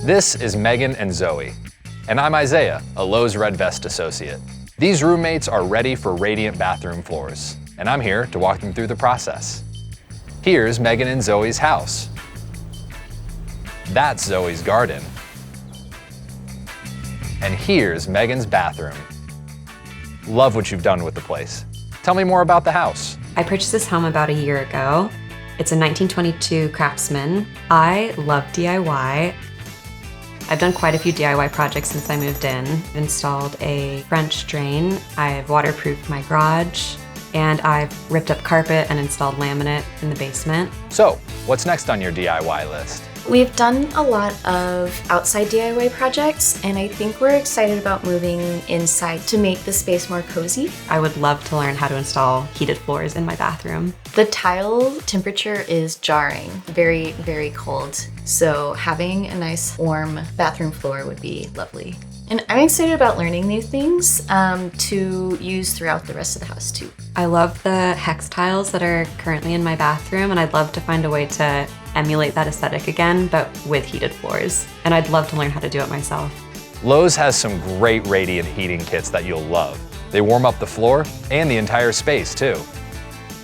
This is Megan and Zoe, and I'm Isaiah, a Lowe's Red Vest associate. These roommates are ready for radiant bathroom floors, and I'm here to walk them through the process. Here's Megan and Zoe's house. That's Zoe's garden. And here's Megan's bathroom. Love what you've done with the place. Tell me more about the house. I purchased this home about a year ago. It's a 1922 Craftsman. I love DIY. I've done quite a few DIY projects since I moved in. I've installed a French drain, I've waterproofed my garage, and I've ripped up carpet and installed laminate in the basement. So, what's next on your DIY list? We've done a lot of outside DIY projects, and I think we're excited about moving inside to make the space more cozy. I would love to learn how to install heated floors in my bathroom. The tile temperature is jarring, very, very cold. So having a nice warm bathroom floor would be lovely. And I'm excited about learning new things to use throughout the rest of the house too. I love the hex tiles that are currently in my bathroom, and I'd love to find a way to emulate that aesthetic again, but with heated floors. And I'd love to learn how to do it myself. Lowe's has some great radiant heating kits that you'll love. They warm up the floor and the entire space too.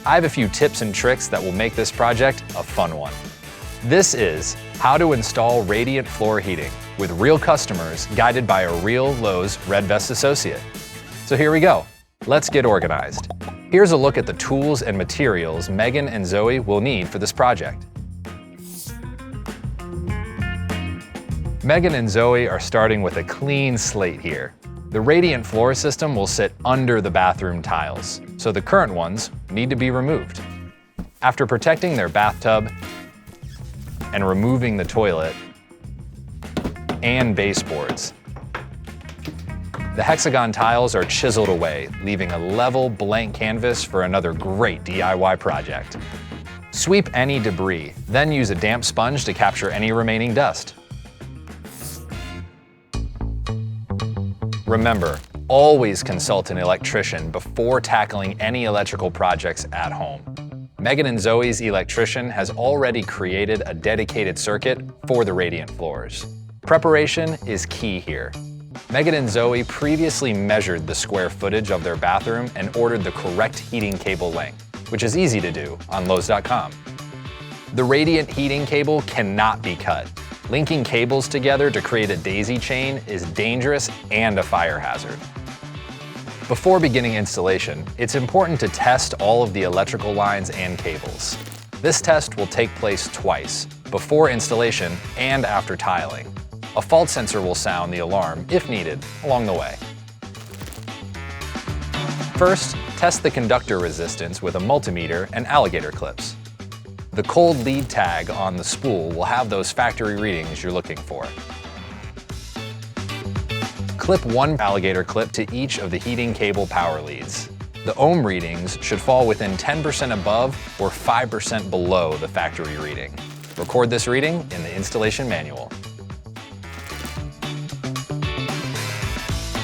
I have a few tips and tricks that will make this project a fun one. This is how to install radiant floor heating with real customers guided by a real Lowe's Red Vest associate. So here we go. Let's get organized. Here's a look at the tools and materials Megan and Zoe will need for this project. Megan and Zoe are starting with a clean slate here. The radiant floor system will sit under the bathroom tiles, so the current ones need to be removed. After protecting their bathtub and removing the toilet and baseboards, the hexagon tiles are chiseled away, leaving a level blank canvas for another great DIY project. Sweep any debris, then use a damp sponge to capture any remaining dust. Remember, always consult an electrician before tackling any electrical projects at home. Megan and Zoe's electrician has already created a dedicated circuit for the radiant floors. Preparation is key here. Megan and Zoe previously measured the square footage of their bathroom and ordered the correct heating cable length, which is easy to do on Lowes.com. The radiant heating cable cannot be cut. Linking cables together to create a daisy chain is dangerous and a fire hazard. Before beginning installation, it's important to test all of the electrical lines and cables. This test will take place twice, before installation and after tiling. A fault sensor will sound the alarm, if needed, along the way. First, test the conductor resistance with a multimeter and alligator clips. The cold lead tag on the spool will have those factory readings you're looking for. Clip one alligator clip to each of the heating cable power leads. The ohm readings should fall within 10% above or 5% below the factory reading. Record this reading in the installation manual.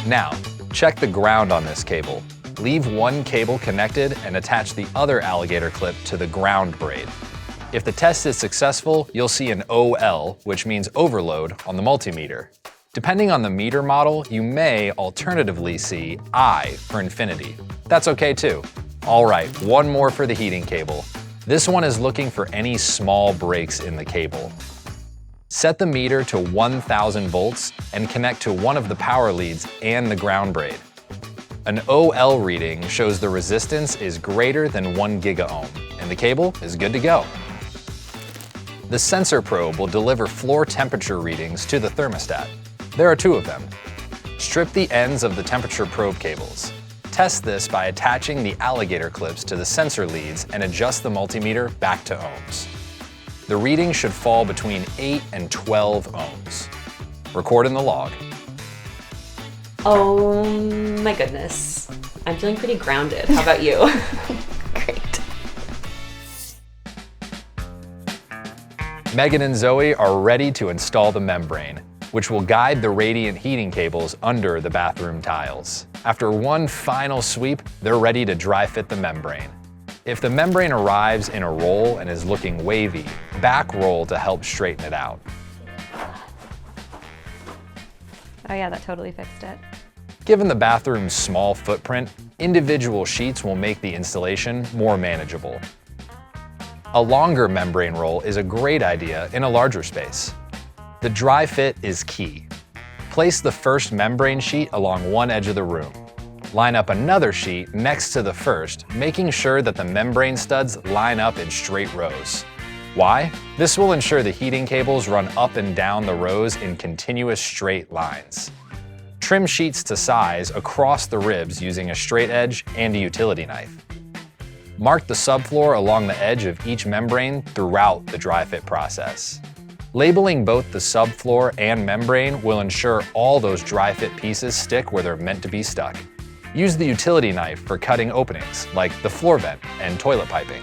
Now, check the ground on this cable. Leave one cable connected and attach the other alligator clip to the ground braid. If the test is successful, you'll see an OL, which means overload, on the multimeter. Depending on the meter model, you may alternatively see I for infinity. That's okay too. All right, one more for the heating cable. This one is looking for any small breaks in the cable. Set the meter to 1000 volts and connect to one of the power leads and the ground braid. An OL reading shows the resistance is greater than 1 gigaohm, and the cable is good to go. The sensor probe will deliver floor temperature readings to the thermostat. There are 2 of them. Strip the ends of the temperature probe cables. Test this by attaching the alligator clips to the sensor leads and adjust the multimeter back to ohms. The reading should fall between 8 and 12 ohms. Record in the log. Oh my goodness. I'm feeling pretty grounded. How about you? Great. Megan and Zoe are ready to install the membrane, which will guide the radiant heating cables under the bathroom tiles. After one final sweep, they're ready to dry fit the membrane. If the membrane arrives in a roll and is looking wavy, back roll to help straighten it out. Oh yeah, that totally fixed it. Given the bathroom's small footprint, individual sheets will make the installation more manageable. A longer membrane roll is a great idea in a larger space. The dry fit is key. Place the first membrane sheet along one edge of the room. Line up another sheet next to the first, making sure that the membrane studs line up in straight rows. Why? This will ensure the heating cables run up and down the rows in continuous straight lines. Trim sheets to size across the ribs using a straight edge and a utility knife. Mark the subfloor along the edge of each membrane throughout the dry fit process. Labeling both the subfloor and membrane will ensure all those dry fit pieces stick where they're meant to be stuck. Use the utility knife for cutting openings, like the floor vent and toilet piping.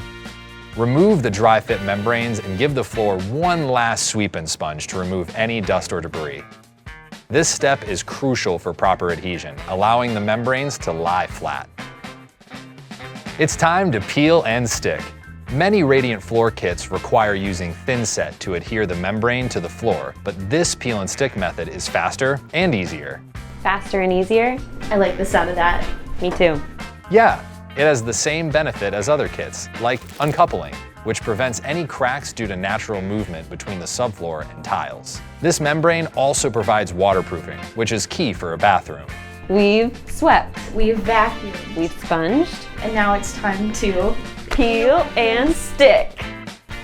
Remove the dry fit membranes and give the floor one last sweep and sponge to remove any dust or debris. This step is crucial for proper adhesion, allowing the membranes to lie flat. It's time to peel and stick. Many radiant floor kits require using thinset to adhere the membrane to the floor, but this peel and stick method is faster and easier. Faster and easier? I like the sound of that. Me too. Yeah, it has the same benefit as other kits, like uncoupling, which prevents any cracks due to natural movement between the subfloor and tiles. This membrane also provides waterproofing, which is key for a bathroom. We've swept. We've vacuumed. We've sponged. And now it's time to Peel and stick.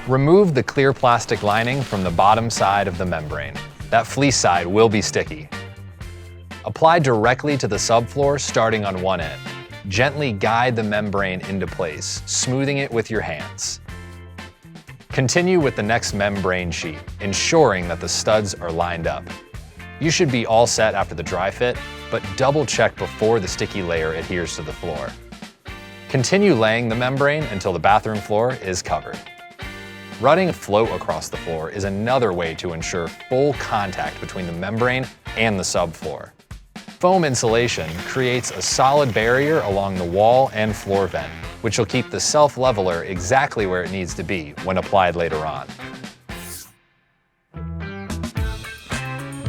Remove the clear plastic lining from the bottom side of the membrane. That fleece side will be sticky. Apply directly to the subfloor starting on one end. Gently guide the membrane into place, smoothing it with your hands. Continue with the next membrane sheet, ensuring that the studs are lined up. You should be all set after the dry fit, but double check before the sticky layer adheres to the floor. Continue laying the membrane until the bathroom floor is covered. Running a float across the floor is another way to ensure full contact between the membrane and the subfloor. Foam insulation creates a solid barrier along the wall and floor vent, which will keep the self-leveler exactly where it needs to be when applied later on.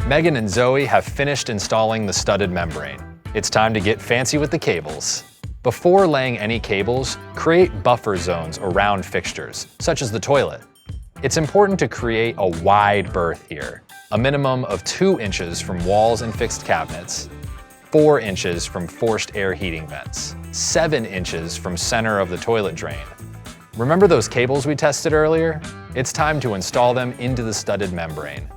Megan and Zoe have finished installing the studded membrane. It's time to get fancy with the cables. Before laying any cables, create buffer zones around fixtures, such as the toilet. It's important to create a wide berth here, a minimum of 2 inches from walls and fixed cabinets, 4 inches from forced air heating vents, 7 inches from center of the toilet drain. Remember those cables we tested earlier? It's time to install them into the studded membrane.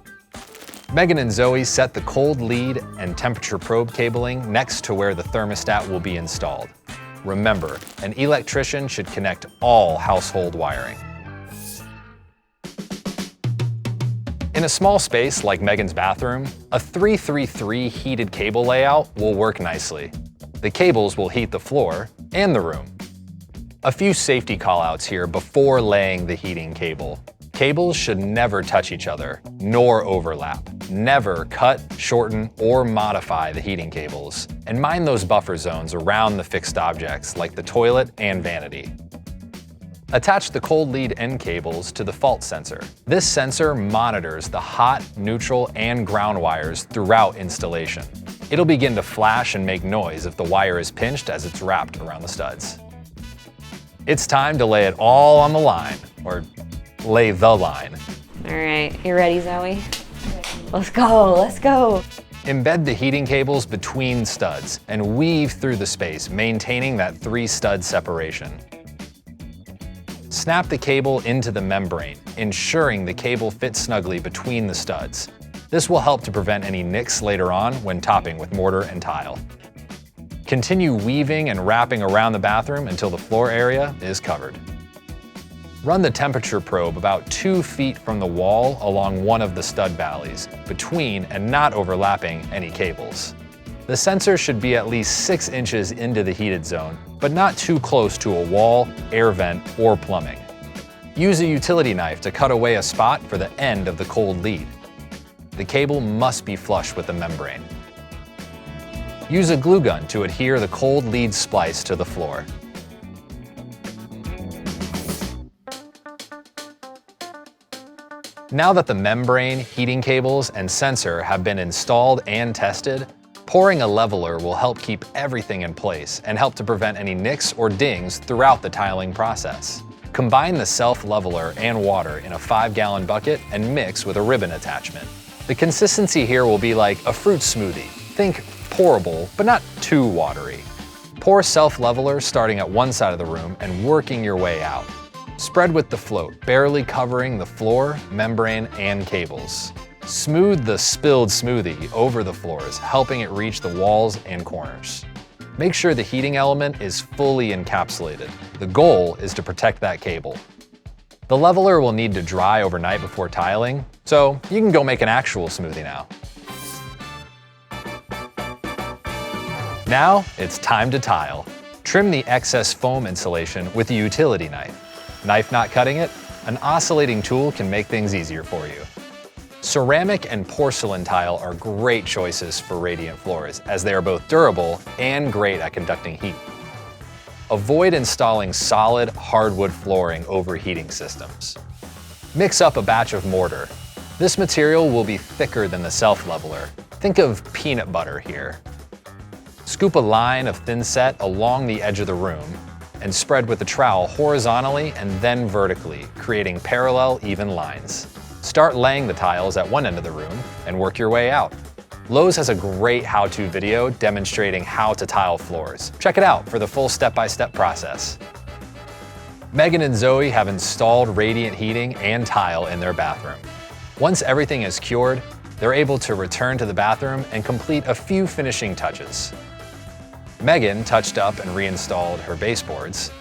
Megan and Zoe set the cold lead and temperature probe cabling next to where the thermostat will be installed. Remember, an electrician should connect all household wiring. In a small space like Megan's bathroom, a 3-3-3 heated cable layout will work nicely. The cables will heat the floor and the room. A few safety callouts here before laying the heating cable. Cables should never touch each other, nor overlap. Never cut, shorten, or modify the heating cables. And mind those buffer zones around the fixed objects like the toilet and vanity. Attach the cold lead end cables to the fault sensor. This sensor monitors the hot, neutral, and ground wires throughout installation. It'll begin to flash and make noise if the wire is pinched as it's wrapped around the studs. It's time to lay it all on the line, or lay the line. All right, you ready, Zoe? Let's go, let's go. Embed the heating cables between studs and weave through the space, maintaining that 3-stud separation. Snap the cable into the membrane, ensuring the cable fits snugly between the studs. This will help to prevent any nicks later on when topping with mortar and tile. Continue weaving and wrapping around the bathroom until the floor area is covered. Run the temperature probe about 2 feet from the wall along one of the stud valleys, between and not overlapping any cables. The sensor should be at least 6 inches into the heated zone, but not too close to a wall, air vent, or plumbing. Use a utility knife to cut away a spot for the end of the cold lead. The cable must be flush with the membrane. Use a glue gun to adhere the cold lead splice to the floor. Now that the membrane, heating cables, and sensor have been installed and tested, pouring a leveler will help keep everything in place and help to prevent any nicks or dings throughout the tiling process. Combine the self-leveler and water in a 5-gallon bucket and mix with a ribbon attachment. The consistency here will be like a fruit smoothie. Think pourable, but not too watery. Pour self-leveler starting at one side of the room and working your way out. Spread with the float, barely covering the floor, membrane, and cables. Smooth the spilled smoothie over the floors, helping it reach the walls and corners. Make sure the heating element is fully encapsulated. The goal is to protect that cable. The leveler will need to dry overnight before tiling, so you can go make an actual smoothie now. Now it's time to tile. Trim the excess foam insulation with a utility knife. Knife not cutting it? An oscillating tool can make things easier for you. Ceramic and porcelain tile are great choices for radiant floors, as they are both durable and great at conducting heat. Avoid installing solid hardwood flooring over heating systems. Mix up a batch of mortar. This material will be thicker than the self-leveler. Think of peanut butter here. Scoop a line of thinset along the edge of the room and spread with the trowel horizontally and then vertically, creating parallel, even lines. Start laying the tiles at one end of the room and work your way out. Lowe's has a great how-to video demonstrating how to tile floors. Check it out for the full step-by-step process. Megan and Zoe have installed radiant heating and tile in their bathroom. Once everything is cured, they're able to return to the bathroom and complete a few finishing touches. Megan touched up and reinstalled her baseboards.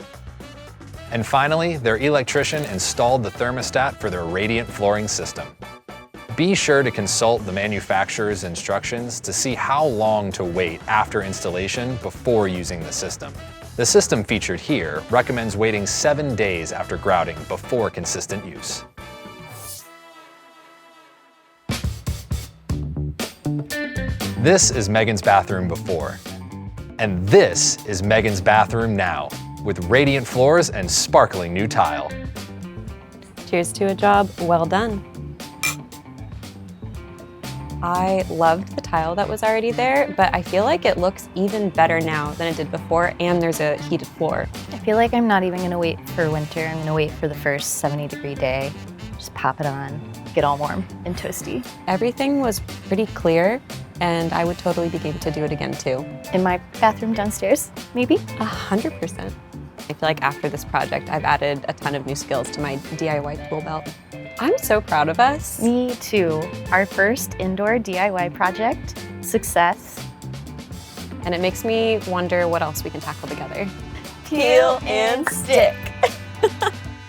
And finally, their electrician installed the thermostat for their radiant flooring system. Be sure to consult the manufacturer's instructions to see how long to wait after installation before using the system. The system featured here recommends waiting 7 days after grouting before consistent use. This is Megan's bathroom before. And this is Megan's bathroom now, with radiant floors and sparkling new tile. Cheers to a job well done. I loved the tile that was already there, but I feel like it looks even better now than it did before, and there's a heated floor. I feel like I'm not even gonna wait for winter. I'm gonna wait for the first 70-degree day. Just pop it on, get all warm and toasty. Everything was pretty clear, and I would totally be game to do it again too. In my bathroom downstairs, maybe? 100%. I feel like after this project, I've added a ton of new skills to my DIY tool belt. I'm so proud of us. Me too. Our first indoor DIY project, success. And it makes me wonder what else we can tackle together. Peel and stick.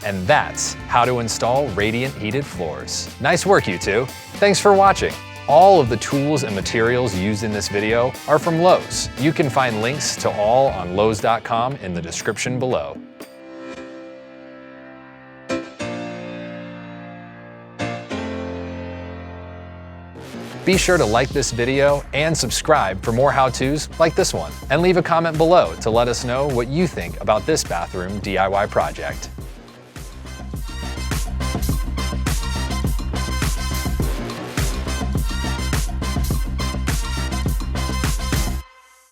And that's how to install radiant heated floors. Nice work, you two. Thanks for watching. All of the tools and materials used in this video are from Lowe's. You can find links to all on lowes.com in the description below. Be sure to like this video and subscribe for more how-tos like this one. And leave a comment below to let us know what you think about this bathroom DIY project.